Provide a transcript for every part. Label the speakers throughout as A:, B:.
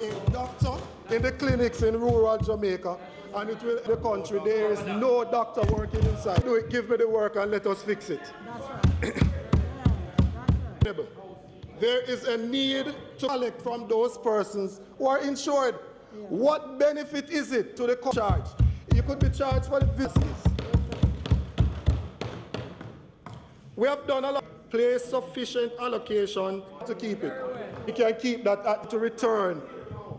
A: a doctor in the clinics in rural Jamaica, and it will the country. There is no doctor working inside. Do it, give me the work and let us fix it.
B: That's right.
A: There is a need to collect from those persons who are insured. Yeah. What benefit is it to the charge? You could be charged for the visits. We have done a lot. Place sufficient allocation to keep it. We can keep that to return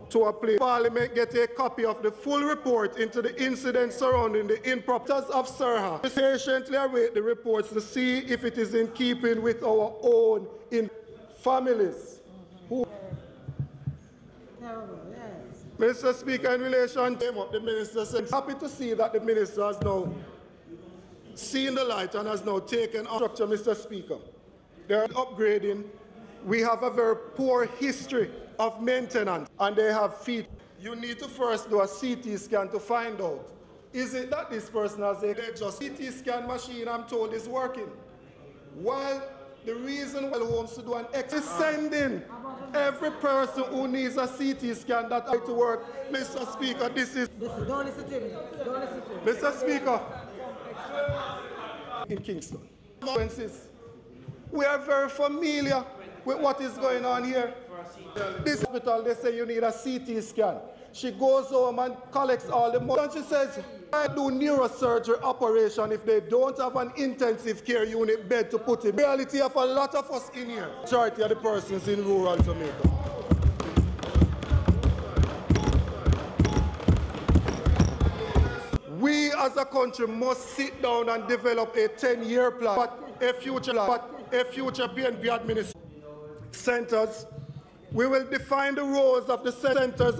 A: to a place. Parliament get a copy of the full report into the incident surrounding the impropriety of Sirha. We patiently await the reports to see if it is in keeping with our own families. Who Mr. Speaker, in relation to what the minister said, I'm happy to see that the minister has now seen the light and has now taken on structure, Mr. Speaker. They're upgrading. We have a very poor history of maintenance, and they have feet. You need to first do a CT scan to find out, is it that this person has a just CT scan machine, I'm told, is working. While the reason why wants to do an X is sending every person who needs a CT scan that has to work. Mr. Speaker, this is...
B: Don't listen to me. Don't listen to me.
A: Mr. Speaker, in Kingston. We are very familiar with what is going on here. This hospital, they say you need a CT scan. She goes home and collects all the money. And she says, I do neurosurgery operation if they don't have an intensive care unit bed to put in. The reality of a lot of us in here, majority of the persons in rural Jamaica. We as a country must sit down and develop a 10-year plan, a future PNP administration centers. We will define the roles of the centers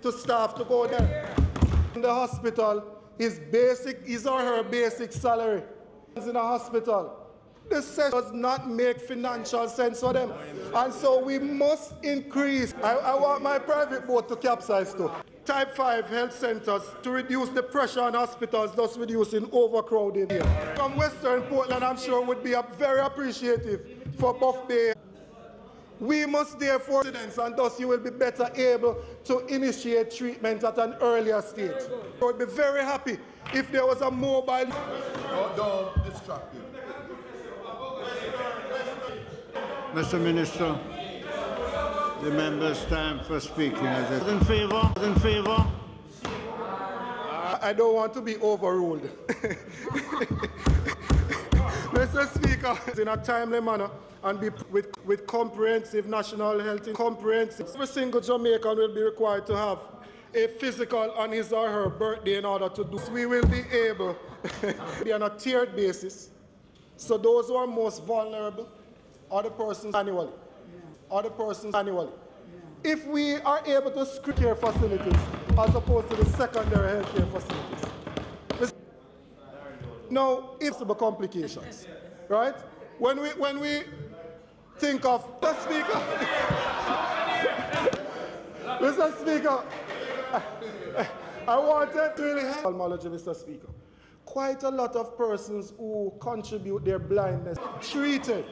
A: to staff to go there. In the hospital, his or her basic salary in a hospital. The set does not make financial sense for them. And so we must increase. I want my private boat to capsize too. Type 5 health centers to reduce the pressure on hospitals, thus reducing overcrowding here. From Western Portland, I'm sure would be very appreciative for Buff Bay. We must therefore, and thus you will be better able to initiate treatment at an earlier stage. I would be very happy if there was a mobile...
C: Don't distract you. Mr. Minister, the member's time for speaking. Is it in favor? In favor?
A: I don't want to be overruled. Mr. Speaker, in a timely manner and be with comprehensive national health, every single Jamaican will be required to have a physical on his or her birthday in order to do. We will be able to be on a tiered basis. So those who are most vulnerable are the persons annually. If we are able to screen care facilities as opposed to the secondary health care facilities. Now, if possible complications, right? When we think of the Speaker, Mr. Speaker, I wanted to really help Mr. Speaker. Quite a lot of persons who contribute their blindness treated.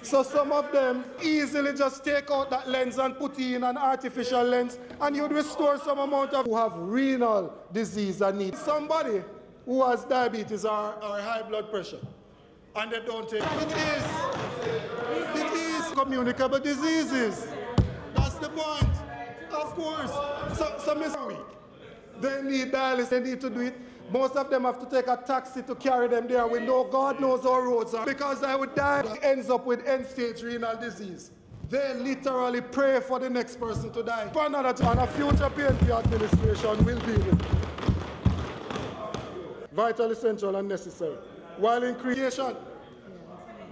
A: So some of them easily just take out that lens and put in an artificial lens, and you'd restore some amount of who have renal disease and need. Somebody who has diabetes or high blood pressure, and they don't take it. It is communicable diseases. That's the point. Of course. So Mr. Week, they need dialysis, they need to do it. Most of them have to take a taxi to carry them there. We know God knows our roads are. Because I would die, ends up with end-stage renal disease. They literally pray for the next person to die. For another time, and a future PNP administration will be with. Vital, essential, and necessary. While in creation,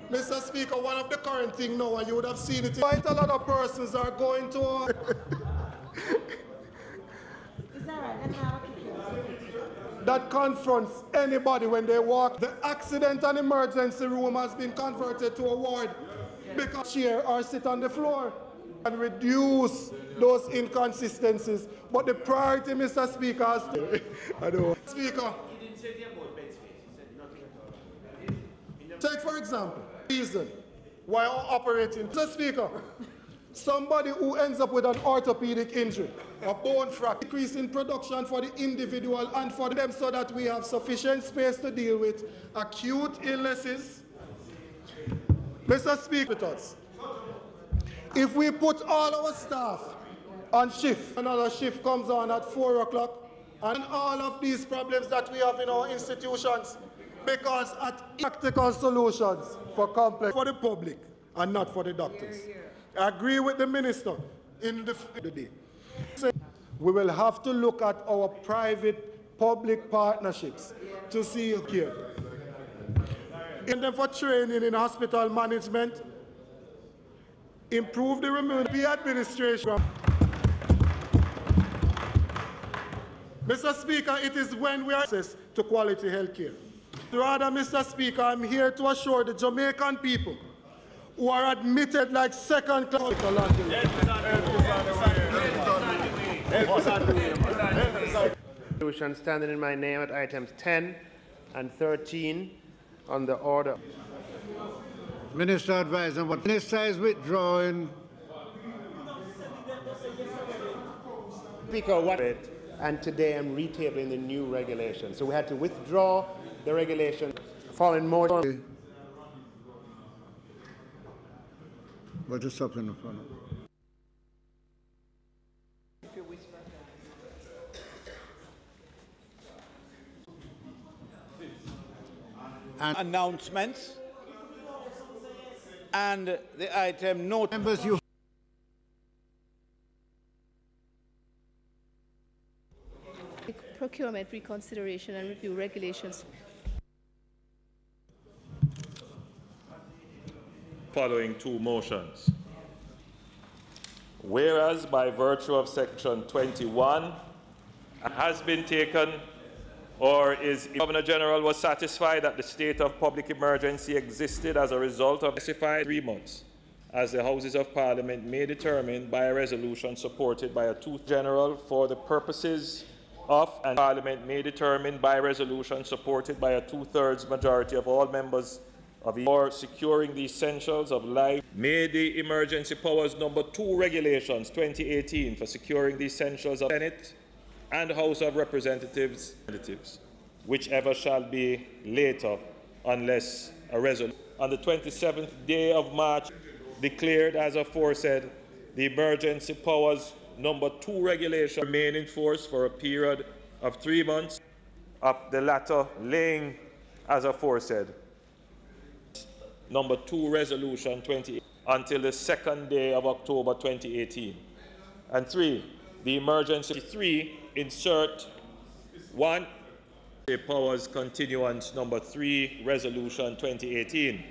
A: Mr. Speaker, one of the current things now, and you would have seen it, quite a lot of persons are going to...
B: Is that right?
A: That confronts anybody when they walk. The accident and emergency room has been converted to a ward because chair or sit on the floor and reduce those inconsistencies. But the priority, Mr. Speaker, has to... I don't know. Speaker.
D: He didn't say about bed space. He said nothing at all.
A: Take, for example, reason why I'm operating. Mr. Speaker, Somebody who ends up with an orthopedic injury, a bone fracture, decrease in production for the individual and for them so that we have sufficient space to deal with acute illnesses. Mr. Speaker, with us. If we put all our staff on shift, another shift comes on at 4 o'clock, and all of these problems that we have in our institutions, because at practical solutions for complex for the public and not for the doctors. I agree with the minister in the day. We will have to look at our private-public partnerships to see here. In them for training in hospital management, improve the remuneration administration. Mr. Speaker, it is when we have access to quality health care. Rather, Mr. Speaker, I'm here to assure the Jamaican people who are admitted like second class.
D: Resolution standing in my name at items 10 and 13 on the order.
C: Minister advisor, what minister is withdrawing?
D: Speaker, what? And today I'm retabling the new regulation. So we had to withdraw the regulation following more.
C: What is up in the front?
E: Announcements and the item note.
C: Members, you
F: procurement reconsideration and review regulations.
G: Following two motions. Whereas by virtue of section 21 has been taken or is the Governor General was satisfied that the state of public emergency existed as a result of specified 3 months, as the Houses of Parliament may determine by a resolution supported by a General for the purposes of, and Parliament may determine by resolution supported by a 2/3 majority of all members of or securing the essentials of life, made the Emergency Powers Number 2 Regulations 2018 for securing the essentials of Senate and House of Representatives, whichever shall be later, unless a resolution. On the 27th day of March, declared as aforesaid, the Emergency Powers Number 2 Regulation remain in force for a period of 3 months, of the latter laying as aforesaid. Number 2 Resolution 20 until the 2nd day of October 2018. And 3, the emergency 3 insert 1 the powers continuance number 3 Resolution 2018.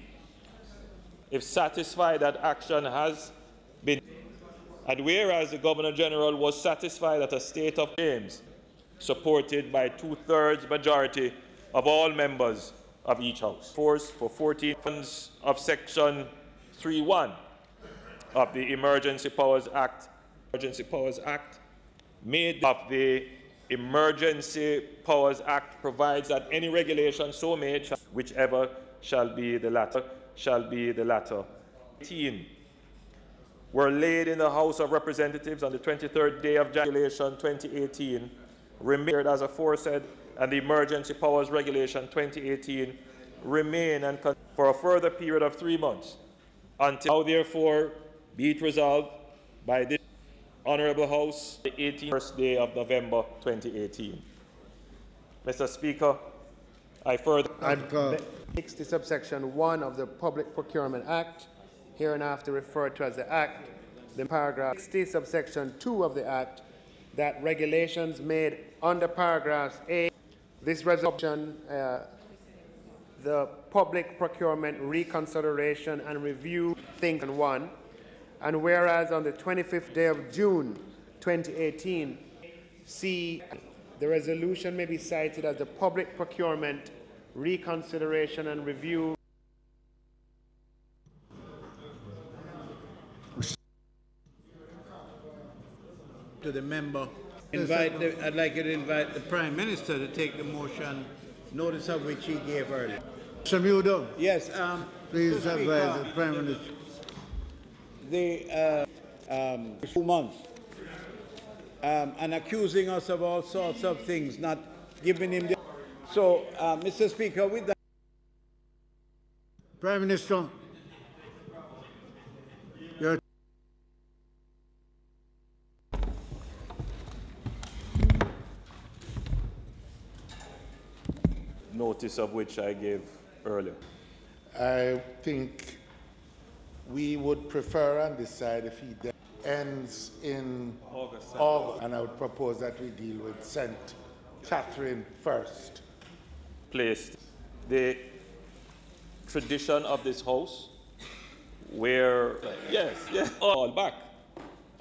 G: If satisfied that action has been, and whereas the Governor General was satisfied that a state of claims supported by 2/3 majority of all members of each House. Force for 14 funds of Section 3(1) of the Emergency Powers Act, made of the Emergency Powers Act provides that any regulation so made, whichever shall be the latter, 18 were laid in the House of Representatives on the 23rd day of January 2018, remained as aforesaid, and the Emergency Powers Regulation 2018 remain and for a further period of 3 months, until now therefore be it resolved by this Honourable House the 18th day of November 2018. Mr. Speaker, I further
D: 60 subsection 1 of the Public Procurement Act, hereinafter referred to as the Act, the paragraph 60 subsection 2 of the Act, that regulations made under paragraphs A, this resolution, the Public Procurement Reconsideration and Review thing 1, and whereas on the 25th day of June 2018, C, the resolution may be cited as the Public Procurement Reconsideration and Review.
E: To the member, I'd like you to invite the Prime Minister to take the motion, notice of which he gave earlier.
C: Mr. Mudo,
E: Yes,
C: please advise the Prime Minister.
E: 2 months, and accusing us of all sorts of things, not giving him the... So, Mr. Speaker, with that...
C: Prime Minister, your
G: notice of which I gave earlier.
A: I think we would prefer on this side if he ends in August, and I would propose that we deal with St. Catherine first.
G: Placed the tradition of this house where, yes, all back.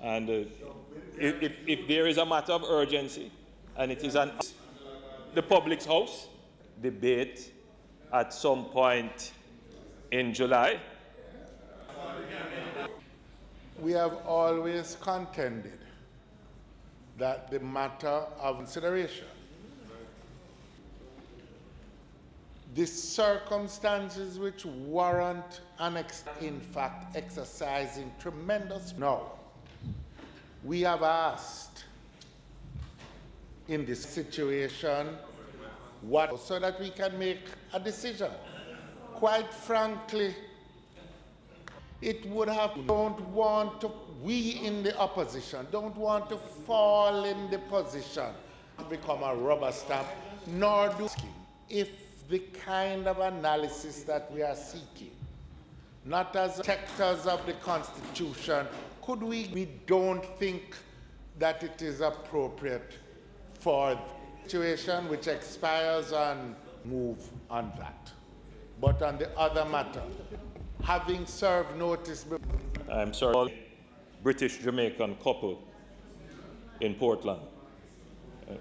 G: And if there is a matter of urgency and it is the public's house, debate at some point in July.
A: We have always contended that the matter of consideration, the circumstances which warrant in fact exercising tremendous. Now, we have asked in this situation so that we can make a decision. Quite frankly, it would have, we in the opposition don't want to fall in the position to become a rubber stamp, nor do if the kind of analysis that we are seeking, not as protectors of the Constitution, we don't think that it is appropriate for the situation which expires and move on that. But on the other matter, having served notice...
G: I'm sorry, British Jamaican couple in Portland.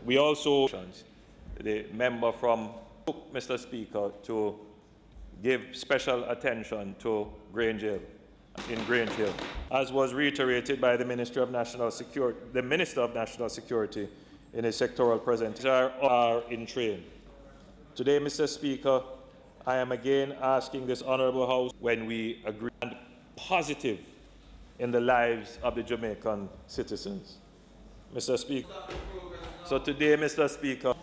G: We also, the member from Mr. Speaker, to give special attention to Grange Hill, in Grange Hill, as was reiterated by the Minister of National Security, in his sectoral presentation, are in train. Today, Mr. Speaker, I am again asking this Honourable House, when we agree and positive in the lives of the Jamaican citizens. Mr. Speaker. So today, Mr. Speaker,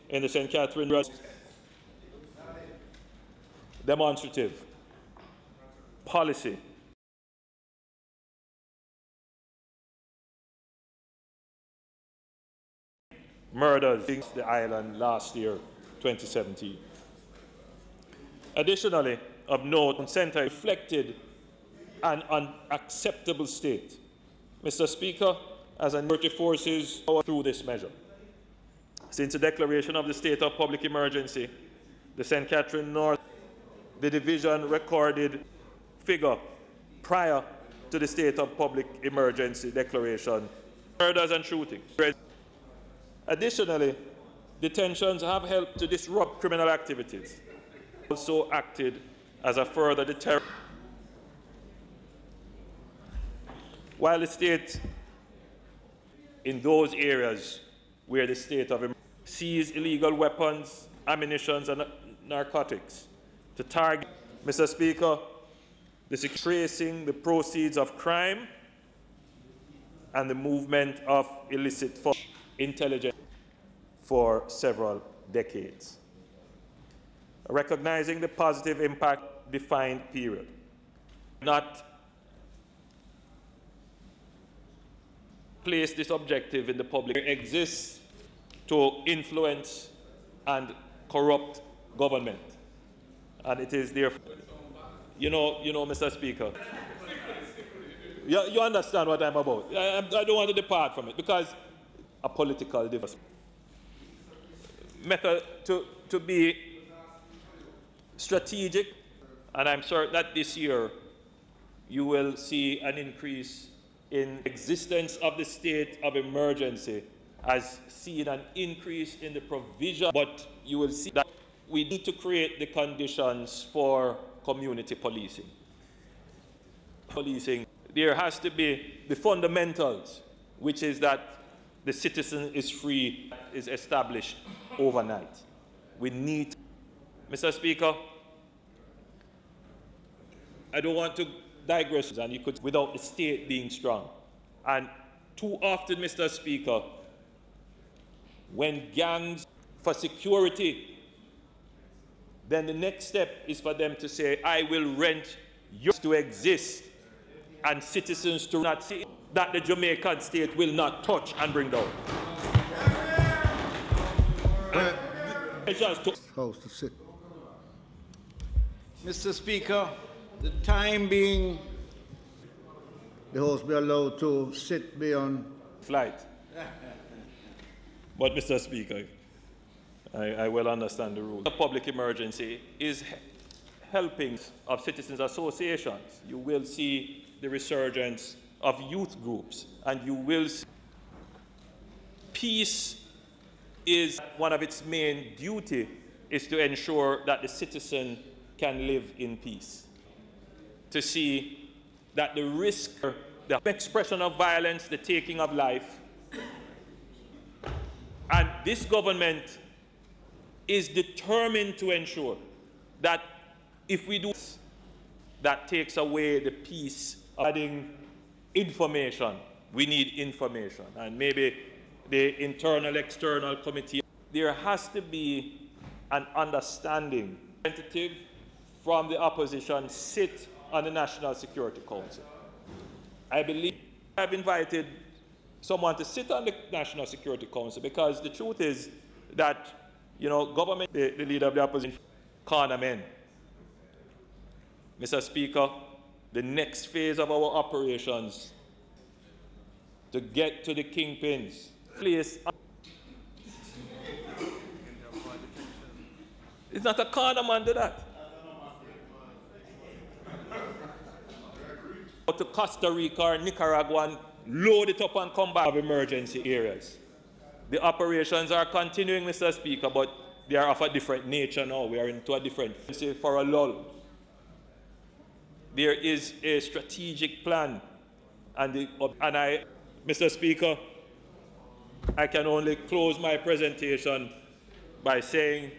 G: in the St. Catherine demonstrative policy murders in the island last year, 2017. Additionally, of note, consent reflected an unacceptable state. Mr. Speaker, as security forces through this measure. Since the declaration of the state of public emergency, the St. Catherine North, the division recorded figure prior to the state of public emergency declaration, murders and shootings. Additionally, detentions have helped to disrupt criminal activities, also acted as a further deterrent. While the state, in those areas where the state of emergency seize illegal weapons, ammunition, and narcotics to target, Mr. Speaker, tracing the proceeds of crime and the movement of illicit intelligence for several decades. Recognizing the positive impact defined period, not place this objective in the public exists to influence and corrupt government. And it is therefore, you know, Mr. Speaker, you understand what I'm about. I don't want to depart from it because a political difference. Method to be strategic, and I'm certain that this year you will see an increase in existence of the state of emergency has seen an increase in the provision, but you will see that we need to create the conditions for community policing. There has to be the fundamentals, which is that the citizen is free, is established overnight. We need, Mr. Speaker, I don't want to digress, and you could, without the state being strong. And too often, Mr. Speaker, when gangs for security, then the next step is for them to say, I will rent yours to exist, and citizens to not see that the Jamaican state will not touch and bring down.
C: House to sit.
E: Mr. Speaker, the time being,
C: The House be allowed to sit beyond
G: flight. But, Mr. Speaker, I well understand the rules. The public emergency is helping of citizens associations. You will see the resurgence of youth groups, and you will see peace is one of its main duty is to ensure that the citizen can live in peace. To see that the risk, the expression of violence, the taking of life, and this government is determined to ensure that if we do this, that takes away the peace of adding information. We need information, and maybe the internal, external committee. There has to be an understanding. Representative from the opposition sit on the National Security Council. I believe I've invited someone to sit on the National Security Council because the truth is that, you know, government, the leader of the opposition, corner men. Mr. Speaker, the next phase of our operations to get to the kingpins, please. It's not a corner man do that. Go to Costa Rica or Nicaragua and load it up and come back of emergency areas. The operations are continuing, Mr. Speaker, but they are of a different nature now. We are into a different phase for a lull. There is a strategic plan, Mr. Speaker, I can only close my presentation by saying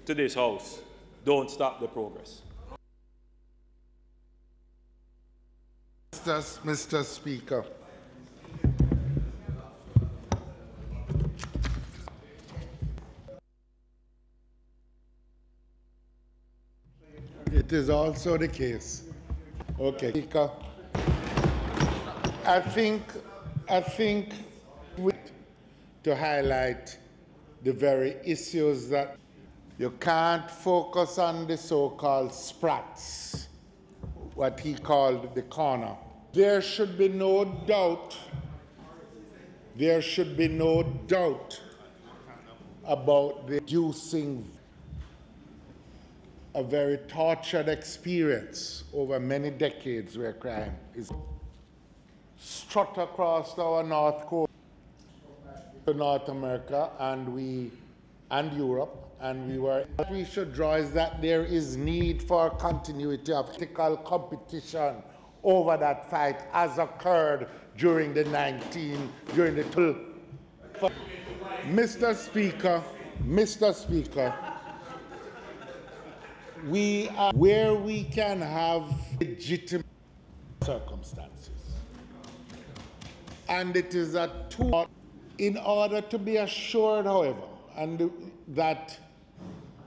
G: to this House, don't stop the progress.
A: Mr. Speaker, it is also the case. Okay, Speaker, I think to highlight the very issues that you can't focus on the so-called sprats, what he called the corner. There should be no doubt about reducing a very tortured experience over many decades where crime is strut across our north coast to North America and Europe, and what we should draw is that there is need for continuity of political competition over that fight as occurred during the Mr. Speaker, we are where we can have legitimate circumstances. And it is a tool in order to be assured, however, and that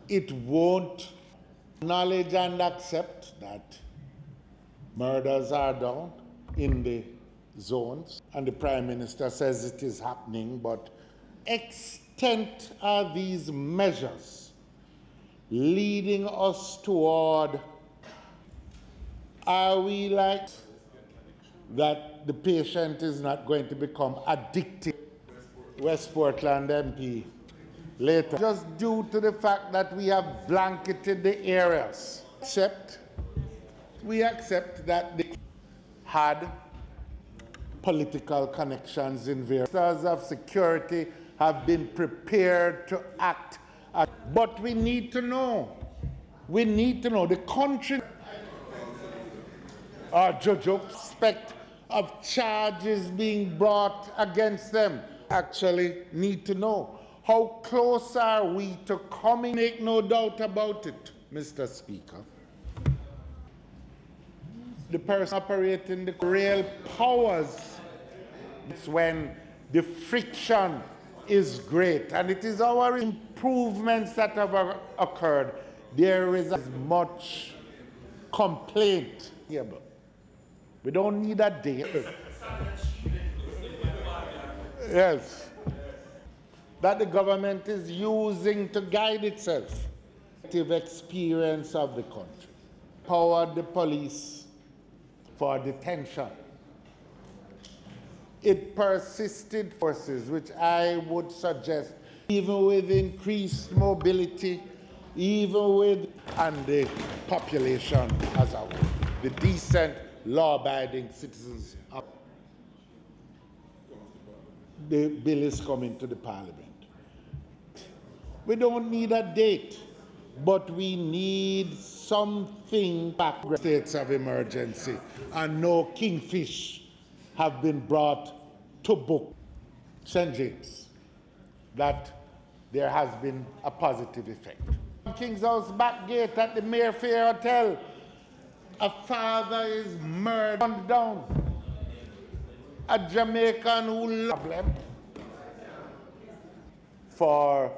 A: it won't acknowledge and accept that murders are down in the zones, and the Prime Minister says it is happening, but extent are these measures leading us toward, are we like that the patient is not going to become addicted? West Portland MP later, just due to the fact that we have blanketed the areas. We accept that they had political connections in various areas of security, have been prepared to act. But we need to know the country, our judge suspect of charges being brought against them. Actually need to know how close are we to coming. Make no doubt about it, Mr. Speaker.
H: the person operating the real powers. It's when the friction is great, and it is our improvements that have occurred. There is as much complaint here, but we don't need a date. Yes. That the government is using to guide itself. The experience of the country. Empowered the police for detention. It persisted forces, which I would suggest, even with increased mobility, even with, and the population as a whole, the decent, law-abiding citizens. The bill is coming to the Parliament. We don't need a date, but we need something back. States of emergency, and no kingfish have been brought to book. St. James, that there has been a positive effect. King's House back gate at the Mayfair Hotel, a father is murdered down. A Jamaican who problem for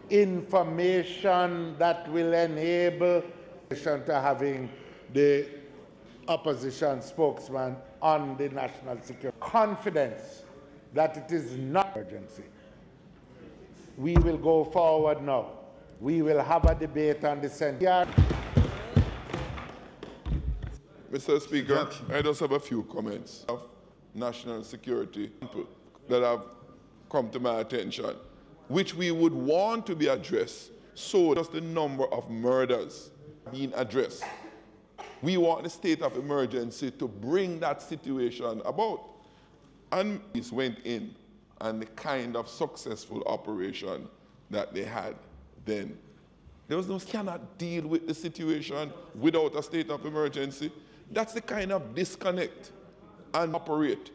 H: information that will enable to having the opposition spokesman on the national security. Confidence that it is not emergency. We will go forward now. We will have a debate on the Senate.
I: Mr. Speaker, I just have a few comments of national security that have come to my attention, which we would want to be addressed. So just the number of murders being addressed. We want the state of emergency to bring that situation about. And this went in, and the kind of successful operation that they had then. There was no cannot deal with the situation without a state of emergency. That's the kind of disconnect and operate.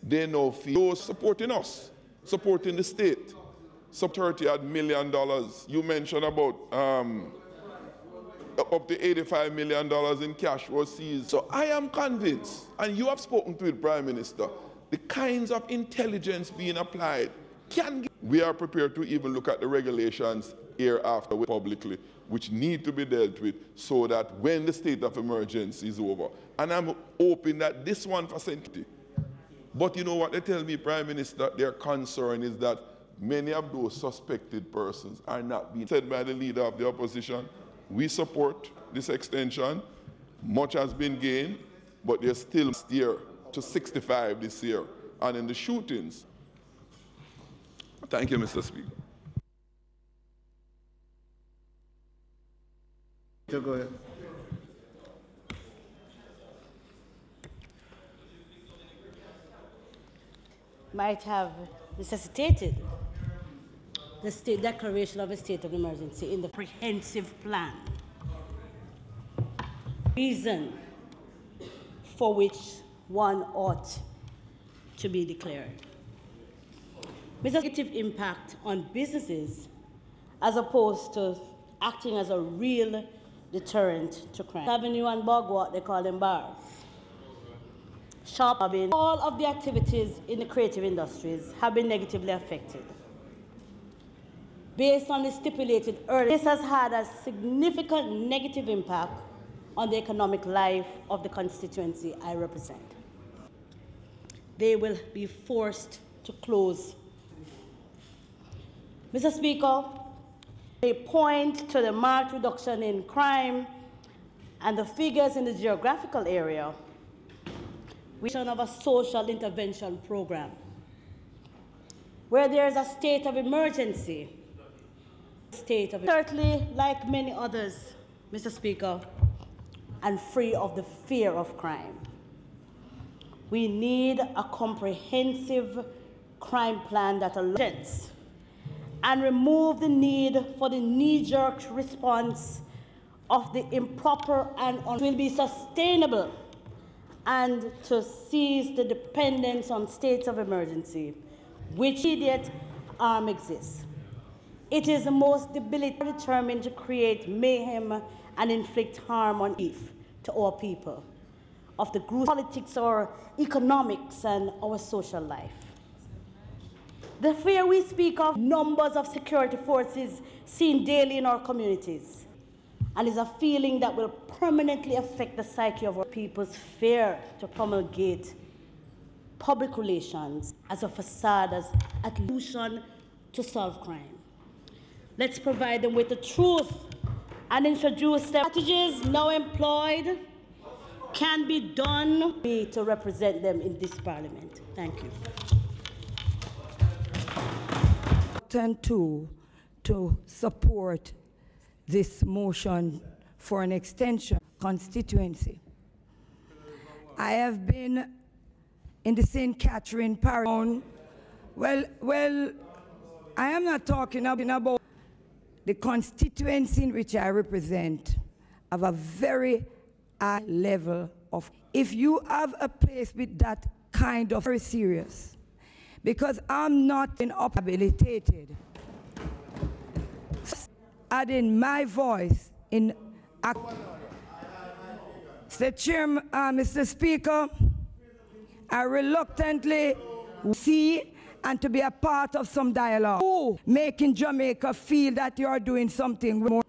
I: They know those supporting us, supporting the state. Some $30 million. You mentioned about up to $85 million in cash was seized. So I am convinced, and you have spoken to the Prime Minister, the kinds of intelligence being applied can. We are prepared to even look at the regulations hereafter publicly, which need to be dealt with so that when the state of emergency is over, and I'm hoping that this one for safety. But you know what they tell me, Prime Minister, their concern is that many of those suspected persons are not being said by the leader of the opposition. We support this extension. Much has been gained, but there's still steer to 65 this year. And in the shootings. Thank you, Mr. Speaker.
C: Go ahead.
B: Might have necessitated the state declaration of a state of emergency in the comprehensive plan. Reason for which one ought to be declared. With a negative impact on businesses as opposed to acting as a real deterrent to crime. Avenue and Bogwat, they call them bars. Shopping, all of the activities in the creative industries have been negatively affected. Based on the stipulated earlier, this has had a significant negative impact on the economic life of the constituency I represent. They will be forced to close. Mr. Speaker, they point to the marked reduction in crime and the figures in the geographical area of a social intervention program. Where there is a state of emergency, certainly like many others, Mr. Speaker, and free of the fear of crime. We need a comprehensive crime plan that allows and remove the need for the knee-jerk response of the improper and will be sustainable, and to cease the dependence on states of emergency, which immediate arm exists. It is the most determined to create mayhem and inflict harm on beef to our people, of the group politics or economics and our social life. The fear we speak of, numbers of security forces seen daily in our communities, and is a feeling that will permanently affect the psyche of our people's fear to promulgate public relations as a facade, as a solution to solve crime. Let's provide them with the truth and introduce the strategies now employed can be done to represent them in this parliament. Thank you.
J: And to support this motion for an extension constituency. I have been in the St. Catherine parish. Well, I am not talking about the constituency in which I represent of a very high level of. If you have a place with that kind of very serious, because I'm not inhabilitated, adding my voice in. Mr. Chairman, Mr. Speaker, I reluctantly see and to be a part of some dialogue. Making Jamaica feel that you are doing something more.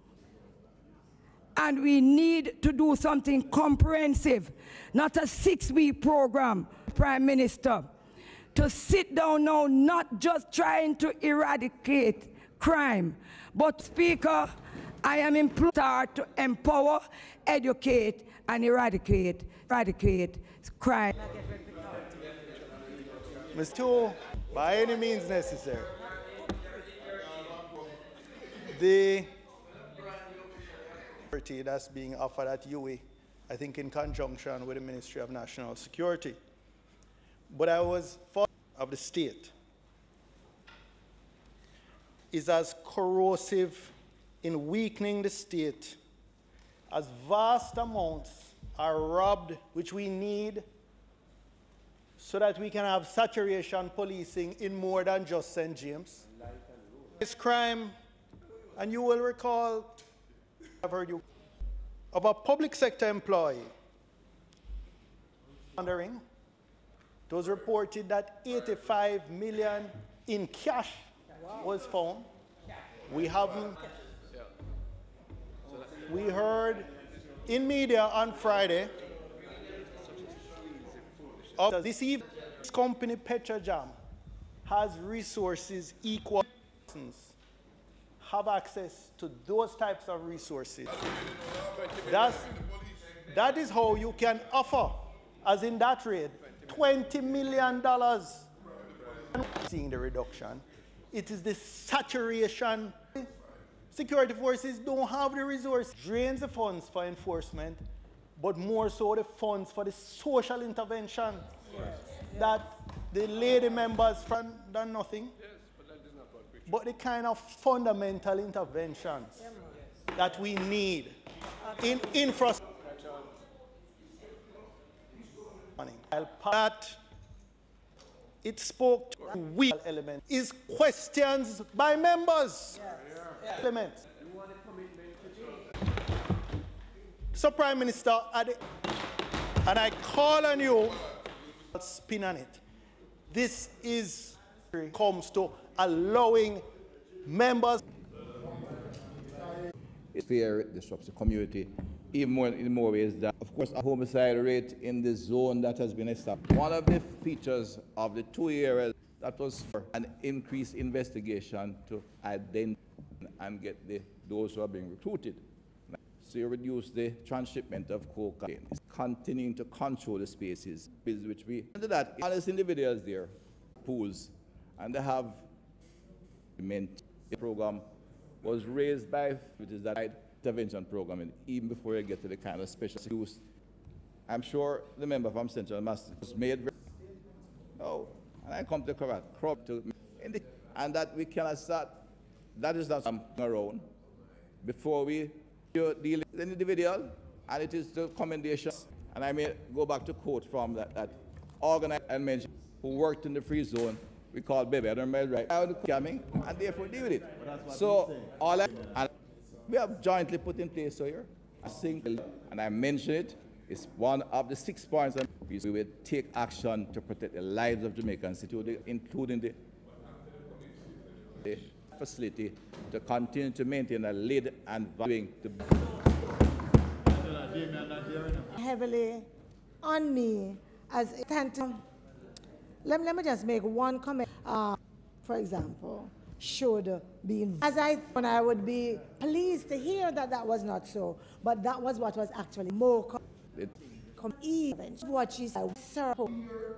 J: And we need to do something comprehensive, not a 6-week program, Prime Minister. To sit down now, not just trying to eradicate crime, but Speaker, I am employed to empower, educate, and eradicate crime.
K: Mr. By any means necessary. The security that's being offered at UWI, I think in conjunction with the Ministry of National Security. But I was of the state is as corrosive in weakening the state as vast amounts are robbed, which we need so that we can have saturation policing in more than just St. James. This crime, and you will recall, I've heard you, of a public sector employee laundering. It was reported that 85 million in cash was found. We haven't. We heard in media on Friday of this evening, this company Petrojam has resources equal have access to those types of resources. That is how you can offer, as in that rate, $20 million. Seeing the reduction, it is the saturation. Security forces don't have the resources. Drains the funds for enforcement, but more so the funds for the social intervention that the lady members from done nothing. But the kind of fundamental interventions that we need in infrastructure. That it spoke to weak element is questions by members. Elements. So, Prime Minister, and I call on you, spin on it. This is comes to allowing members.
L: It's fair, it disrupts the community, even more in more ways than, of course, a homicide rate in the zone that has been established. One of the features of the 2 areas that was for an increased investigation to identify and get those who are being recruited. So you reduce the transshipment of cocaine. It's continuing to control the spaces, which we under that. Honest individuals there, pools, and they have meant the program was raised by, which is that intervention program, and even before you get to the kind of special use. I'm sure the member from Central Mass was made very, and I come to crop to, and that we cannot start. That is not around before we deal with the individual, and it is the commendations. And I may go back to quote from that organized and mentioned who worked in the free zone. We call baby, I don't remember right. Coming, and therefore deal with it. So all and we have jointly put in place here a single, and I mentioned it It's one of the 6 points that we will take action to protect the lives of Jamaicans, including the facility to continue to maintain a lead and valuing the
M: heavily on me as a tantrum. Let me just make one comment. For example, should be involved. When I would be pleased to hear that that was not so, but that was what was actually more even what she said.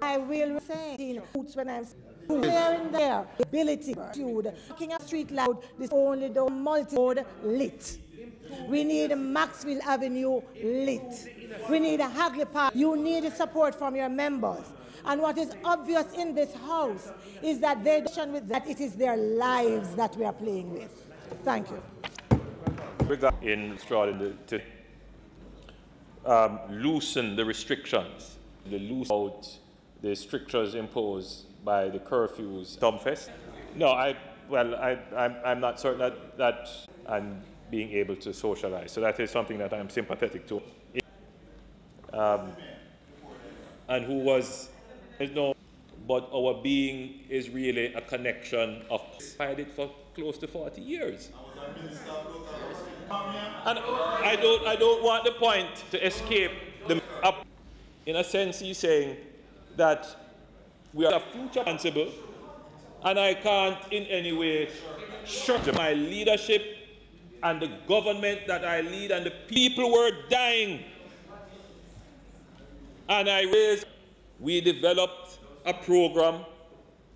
M: I will say when I'm there in there ability to looking at street loud this only the multi-road lit. We need Maxwell Avenue lit. We need a Hagley Park. You need support from your members. And what is obvious in this house is that they don't with that it is their lives that we are playing with. Thank you.
G: In Australia to loosen the restrictions, out the strictures imposed by the curfews. Dumbfest? No, I'm not certain that I'm being able to socialize. So that is something that I'm sympathetic to. And who was, no, but our being is really a connection of, I did for close to 40 years. And I don't want the point to escape the up. In a sense, he's saying that we are future responsible, and I can't in any way shirk my leadership and the government that I lead, and the people were dying. And we developed a program,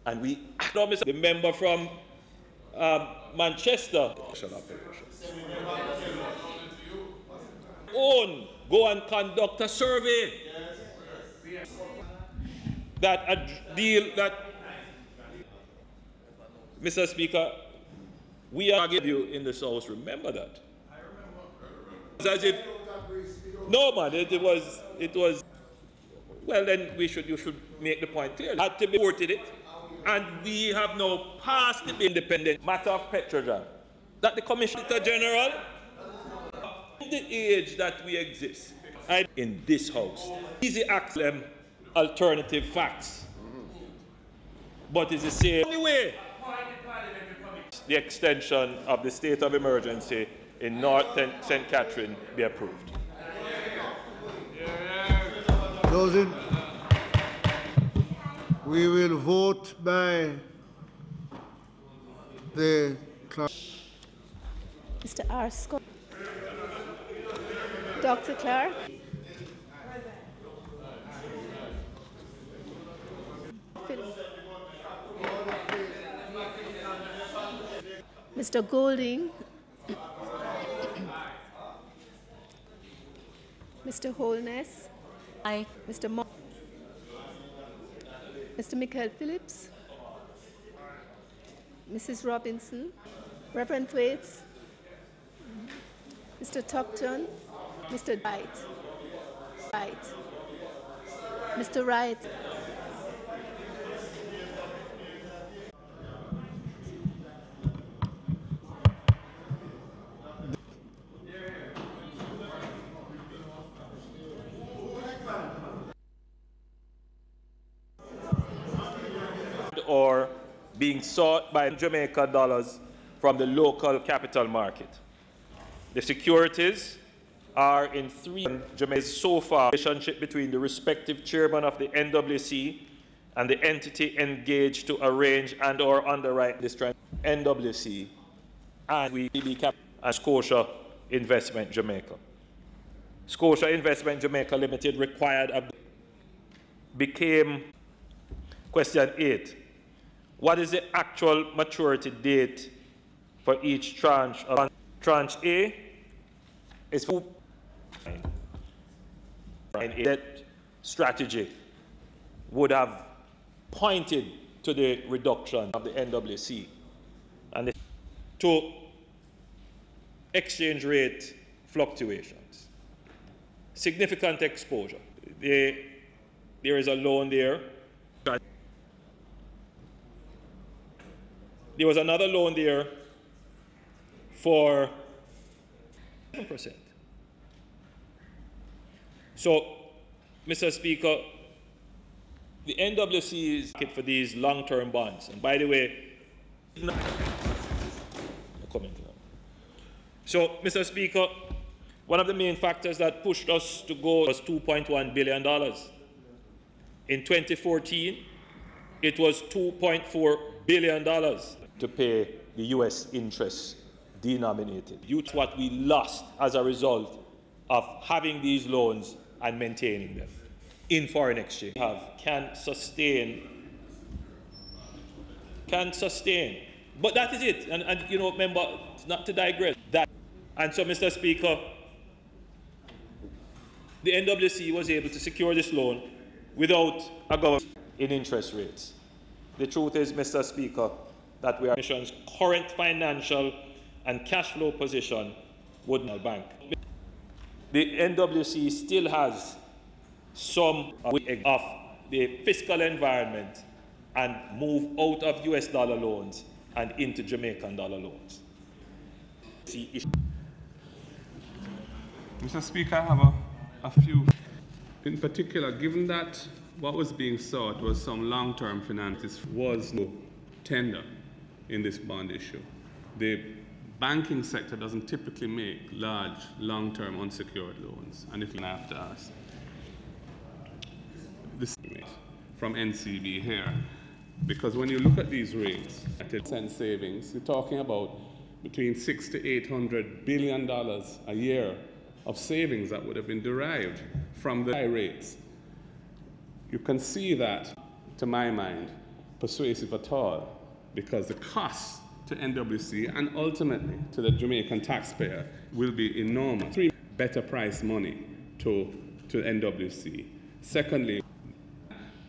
G: and the member from Manchester, go and conduct a survey that a deal that, Mr. Speaker, we are giving you in this house. Remember that. It's as if, no man, it was. Well, then you should make the point clear. Had to be reported it, and we have now passed the independent matter of Petrojan. That the Commissioner General, in the age that we exist, in this house, easy access them alternative facts, but it's the same only way. The extension of the state of emergency in North St. Catherine be approved.
C: We will vote by the clerk.
F: Mr. R. Scott. Dr. Clark. Mr. Golding. Mr. Holness. Aye. Mr. Mr. Michael Phillips. Mrs. Robinson. Reverend Thwaites. Mr. Tuckton. Mr. Wright. Mr. Wright.
G: Or being sought by Jamaica dollars from the local capital market. The securities are in three. Jamaica's so far relationship between the respective chairman of the NWC and the entity engaged to arrange and or underwrite this NWC and WBB and Scotia Investment Jamaica. Scotia Investment Jamaica Limited required became question 8. What is the actual maturity date for each tranche? Tranche A is for that strategy would have pointed to the reduction of the NWC and to exchange rate fluctuations. Significant exposure. There is a loan there. There was another loan there for 7%. So, Mr. Speaker, the NWC is for these long-term bonds. And by the way, so, Mr. Speaker, one of the main factors that pushed us to go was $2.1 billion. In 2014, it was $2.4 billion to pay the U.S. interest denominated. It's what we lost as a result of having these loans and maintaining them in foreign exchange. Can sustain. But that is it. And you know, remember, not to digress. And so, Mr. Speaker, the NWC was able to secure this loan without a government in interest rates. The truth is, Mr. Speaker, that we are nation's current financial and cash flow position would not bank. The NWC still has some of the fiscal environment and move out of US dollar loans and into Jamaican dollar loans.
N: Mr. Speaker, I have a few. In particular, given that what was being sought was some long-term finances, was no tender in this bond issue. The banking sector doesn't typically make large, long-term unsecured loans. And if you have to ask, this from NCB here, because when you look at these rates, at 10% savings, you're talking about between $600 to $800 billion a year of savings that would have been derived from the high rates. You can see that, to my mind, persuasive at all, because the cost to NWC and ultimately to the Jamaican taxpayer will be enormous. Better price money to NWC. Secondly,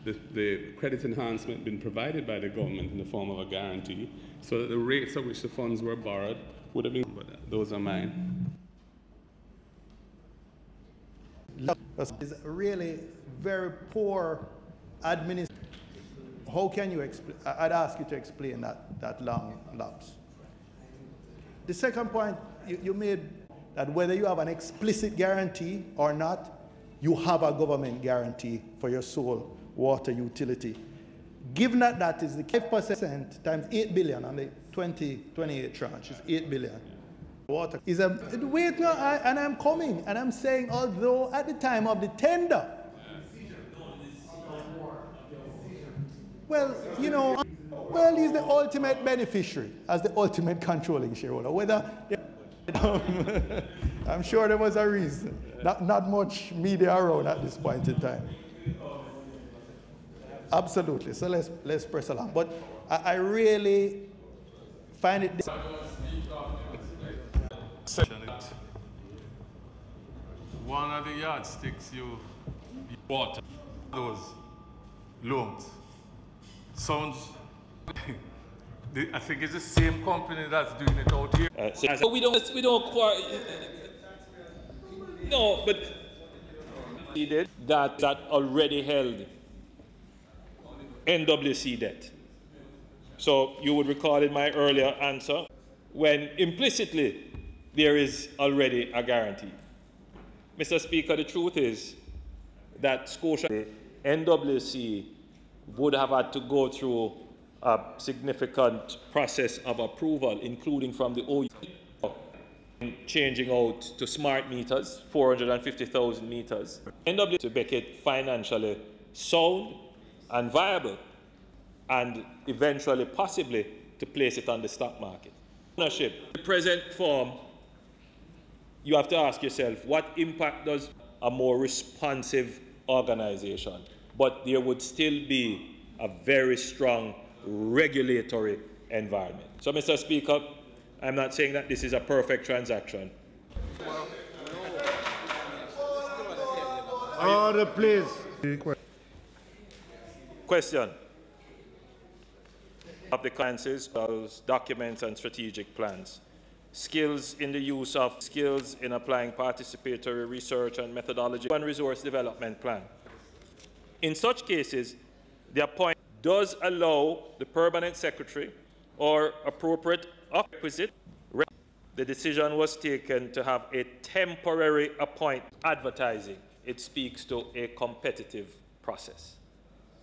N: the credit enhancement been provided by the government in the form of a guarantee, so that the rates at which the funds were borrowed would have been, but those are mine.
K: Is really very poor administration. How can you explain? I'd ask you to explain that long lapse. The second point you made, that whether you have an explicit guarantee or not, you have a government guarantee for your sole water utility. Given that that is the 5% times 8 billion on the 2028 tranche is 8 billion. Water is a wait no, and I'm coming and I'm saying, although at the time of the tender, well, you know, well, he's the ultimate beneficiary as the ultimate controlling shareholder. Whether I'm sure there was a reason. Not much media around at this point in time. Absolutely. So let's press along. But I really find it.
N: One of the yardsticks you bought those loans sounds. I think it's the same company that's doing it out here.
G: So we don't no, but he did that already held NWC debt. So you would recall in my earlier answer, when implicitly there is already a guarantee. Mr. Speaker, the truth is that Scotia, the NWC would have had to go through a significant process of approval, including from the OU, changing out to smart meters, 450,000 meters, NWC to make it financially sound and viable, and eventually, possibly, to place it on the stock market. Ownership, the present form, you have to ask yourself, what impact does a more responsive organization? But there would still be a very strong regulatory environment. So, Mr. Speaker, I'm not saying that this is a perfect transaction.
H: Order, please.
G: Question. Of the consequences, documents and strategic plans. Skills in the use of skills in applying participatory research and methodology and resource development plan. In such cases, the appointment does allow the permanent secretary or appropriate requisite. The decision was taken to have a temporary appointment advertising it speaks to a competitive process.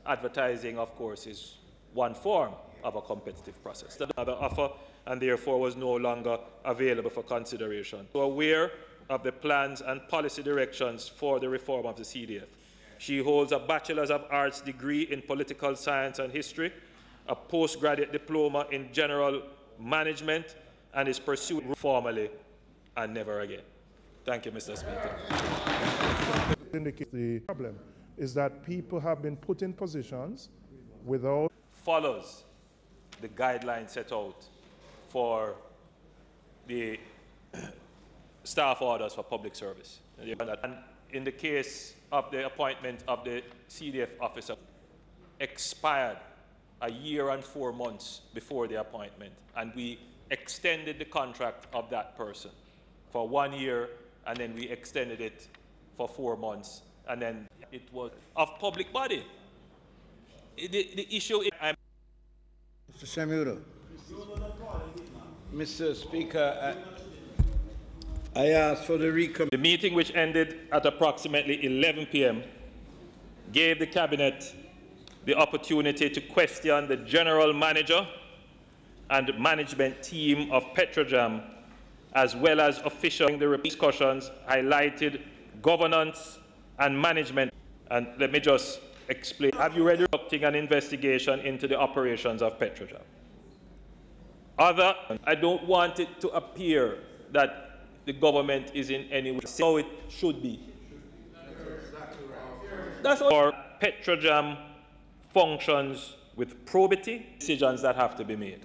G: Advertising, of course, is one form of a competitive process. Another offer, and therefore was no longer available for consideration. So aware of the plans and policy directions for the reform of the CDF. She holds a Bachelor's of Arts degree in Political Science and History, a postgraduate diploma in General Management, and is pursuing formally and never again. Thank you, Mr. Speaker.
A: The problem is that people have been put in positions without...
G: Follows the guidelines set out for the staff orders for public service. And in the case of the appointment of the CDF officer, expired a year and 4 months before the appointment, and we extended the contract of that person for 1 year, and then we extended it for 4 months, and then it was of public body. The issue is...
E: Mr. Samuel. Mr. Speaker, I ask for the recommission.
G: The meeting, which ended at approximately 11 p.m., gave the Cabinet the opportunity to question the General Manager and management team of Petrojam, as well as officials. The discussions highlighted governance and management. And let me just explain. Have you read conducting an investigation into the operations of Petrojam? I don't want it to appear that the government is in any way how it should be. That's all. Petrojam functions with probity, decisions that have to be made.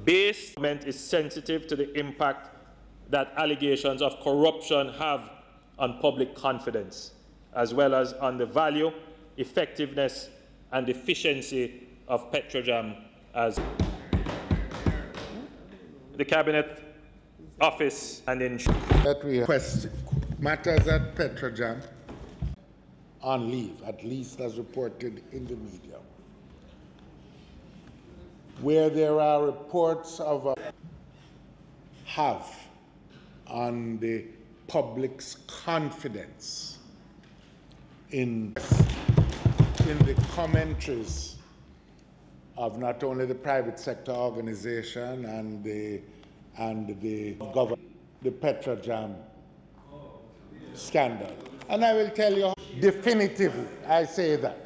G: Government is sensitive to the impact that allegations of corruption have on public confidence, as well as on the value, effectiveness, and efficiency of Petrojam as the Cabinet Office and
H: that we question matters at Petrojam on leave, at least as reported in the media, where there are reports of have on the public's confidence in the commentaries of not only the private sector organization and the government, the Petrojam scandal. And I will tell you definitively, I say that.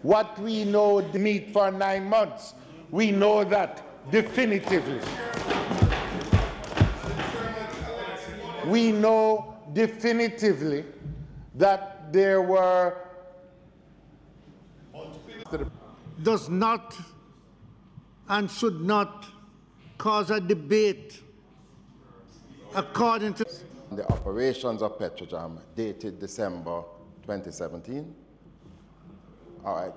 H: What we know meet for 9 months, we know that definitively. We know definitively that there were...
C: Does not and should not cause a debate according to...
O: The operations of Petrojam dated December 2017. All right.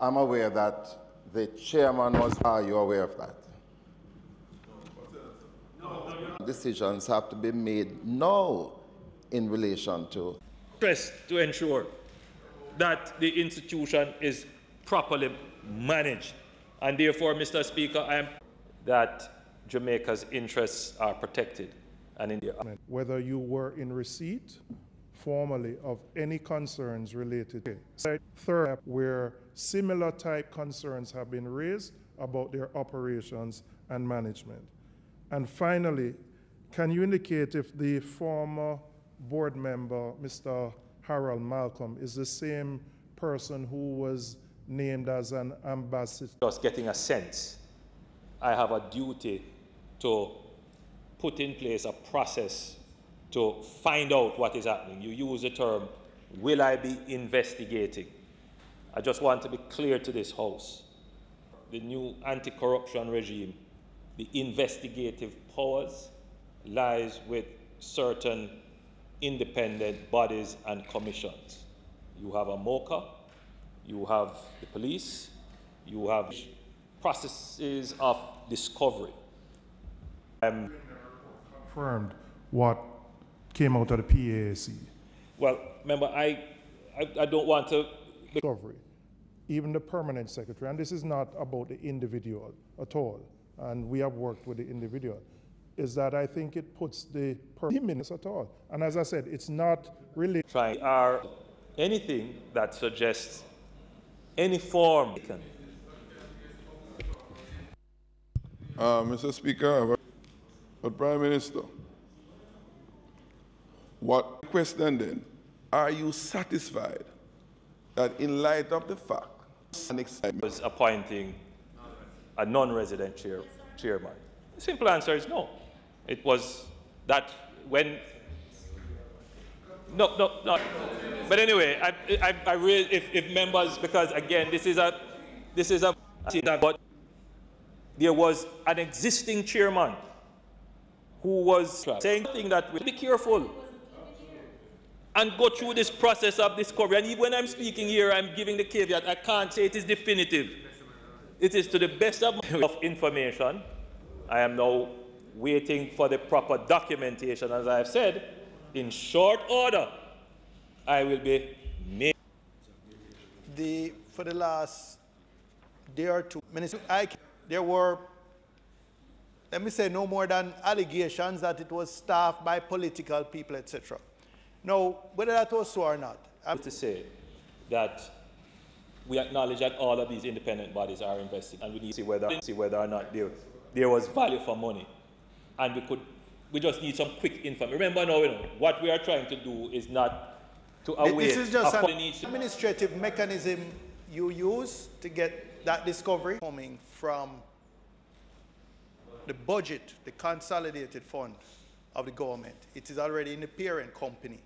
O: I'm aware that the chairman was... Are you aware of that? Decisions have to be made now in relation to...
G: To ensure that the institution is properly managed. And therefore, Mr. Speaker, I am that Jamaica's interests are protected. And in
A: whether you were in receipt formally of any concerns related to third, where similar type concerns have been raised about their operations and management. And finally, can you indicate if the former board member, Mr. Harold Malcolm, is the same person who was named as an ambassador?
G: Just getting a sense. I have a duty to put in place a process to find out what is happening. You use the term, will I be investigating? I just want to be clear to this House. The new anti-corruption regime, the investigative powers lies with certain independent bodies and commissions. You have a MOCA, you have the police, you have processes of discovery.
A: Confirmed what came out of the PAC.
G: Well, remember, I don't want to...
A: Discovery. Even the permanent secretary, and this is not about the individual at all, and we have worked with the individual. is that I think it puts the minutes at all. And as I said, it's not really
G: trying anything that suggests any form.
I: Mr. Speaker, but Prime Minister, what question then? Are you satisfied that in light of the fact
G: was appointing a non-resident chairman? The simple answer is no. It was that when no. But anyway, I really, if members, because again, this is a but there was an existing chairman who was saying that we be careful and go through this process of discovery. And even when I'm speaking here, I'm giving the caveat. I can't say it is definitive. It is to the best of my information. I am now waiting for the proper documentation. As I've said, in short order, I will be made.
K: For the last day or two, there were, let me say, no more than allegations that it was staffed by political people, etc. Now, whether that was so or not, I have
G: to say that we acknowledge that all of these independent bodies are investing, and we need to see whether or not there was value for money, and we just need some quick information. Remember now, what we are trying to do is not to await.
K: This is just an administrative mechanism you use to get that discovery coming from the budget, the consolidated fund of the government. It is already in the parent company.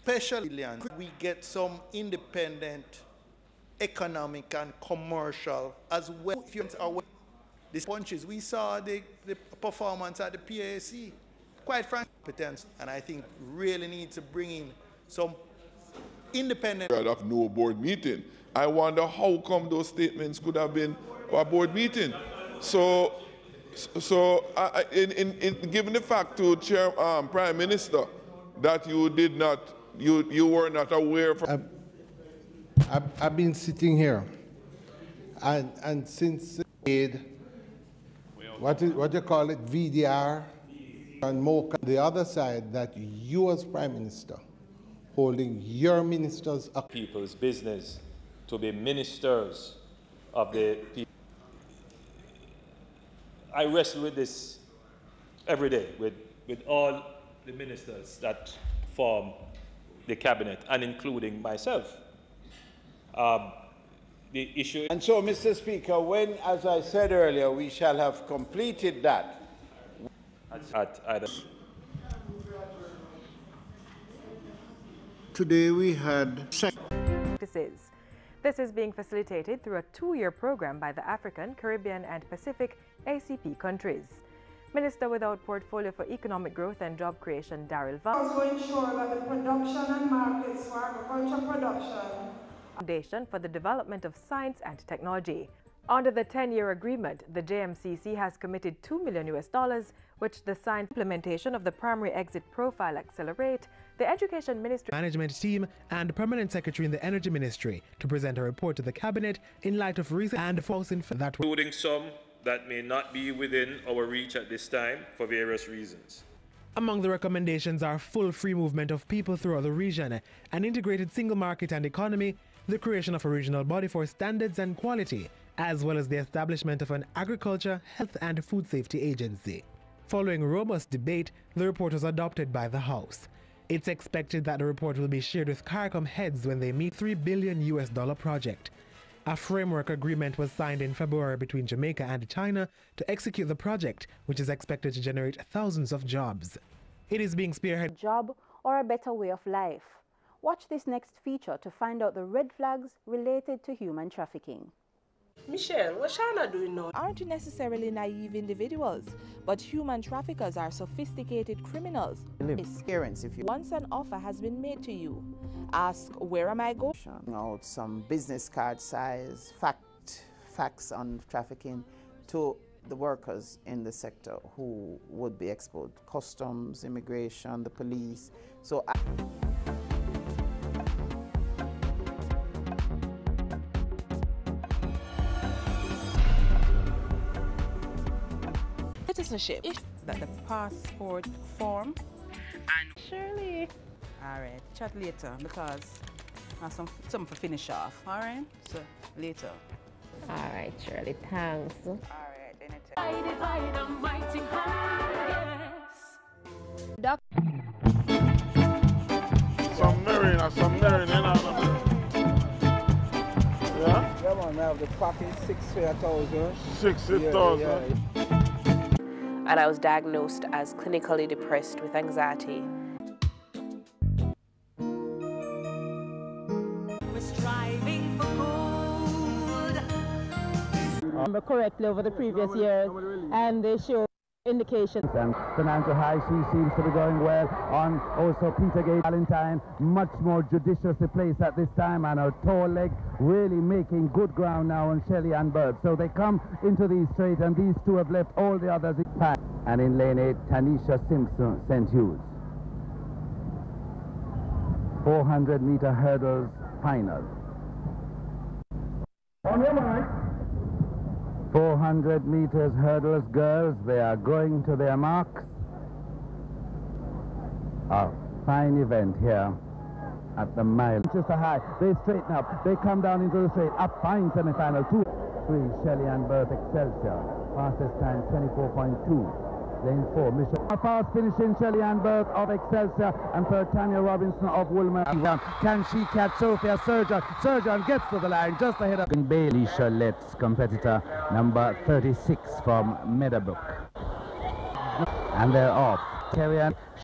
K: Especially, could we get some independent economic and commercial as well? These punches, we saw the performance at the PAC, quite frankly, competence, and I think really need to bring in some independent.
I: Of no board meeting. I wonder how come those statements could have been a board meeting. So given the fact to Prime Minister that you did not, you were not aware.
P: I've been sitting here, and since what you call it, VDR, and MOCA, the other side, that you as Prime Minister, holding your ministers up.
G: People's business to be ministers of the people. I wrestle with this every day with all the ministers that form the cabinet, and including myself. The issue.
E: And so, Mr. Speaker, when, as I said earlier, we shall have completed that.
C: Today we had
Q: practices. This is being facilitated through a 2-year program by the African, Caribbean and Pacific ACP countries. Minister without Portfolio for Economic Growth and Job Creation, Daryl Val.
J: Also ensure that the production and markets for agriculture production.
Q: Foundation for the Development of Science and Technology. Under the 10-year agreement, the JMCC has committed $2 million, which the science implementation of the Primary Exit Profile Accelerate, the Education Ministry
R: Management Team and Permanent Secretary in the Energy Ministry to present a report to the Cabinet in light of recent and false information that
G: including some that may not be within our reach at this time for various reasons.
R: Among the recommendations are full free movement of people throughout the region, an integrated single market and economy, the creation of a regional body for standards and quality, as well as the establishment of an agriculture, health and food safety agency. Following robust debate, the report was adopted by the House. It's expected that the report will be shared with CARICOM heads when they meet $3 billion project. A framework agreement was signed in February between Jamaica and China to execute the project, which is expected to generate thousands of jobs. It is being spearheaded.
S: Job or a better way of life. Watch this next feature to find out the red flags related to human trafficking.
T: Michelle, what's Shana doing now?
U: Aren't necessarily naive individuals, but human traffickers are sophisticated criminals.
V: Experience if you
U: once an offer has been made to you, ask where am I going?
V: Out some business card size facts on trafficking to the workers in the sector who would be exposed: customs, immigration, the police. So.
U: Citizenship.
B: that the passport form. And Shirley. All right, chat later because I have something to finish off. All right, so later.
D: All right, Shirley, thanks.
B: All right, anytime.
H: Some marine, you know. Yeah?
W: Yeah, man, I have the package 60,000.
H: 60,000.
D: And I was diagnosed as clinically depressed with anxiety.
X: Correctly over the previous years, and they show indications.
Y: And Fernando High, she seems to be going well on also Petergate. Valentine, much more judiciously placed at this time, and her tall leg really making good ground now on Shelley and Bird. So they come into the straight, and these two have left all the others in pack. And in lane 8, Tanisha Simpson, St. Hughes. 400-meter hurdles final. On your mark. 400 meters hurdles, girls, they are going to their marks. A fine event here at the mile. Manchester High, they straighten up, they come down into the straight, a fine semi-final. 2-3, Shelley and Berth Excelsior, fastest time 24.2. Lane 4, Michelle. A fast finishing Shelley and Berth of Excelsior and for Tanya Robinson of Woolmer. Can she catch Sophia Surgeon? Surgeon gets to the line just ahead of Bailey Charlette's competitor, number 36 from Meadowbrook. And they're off. Terry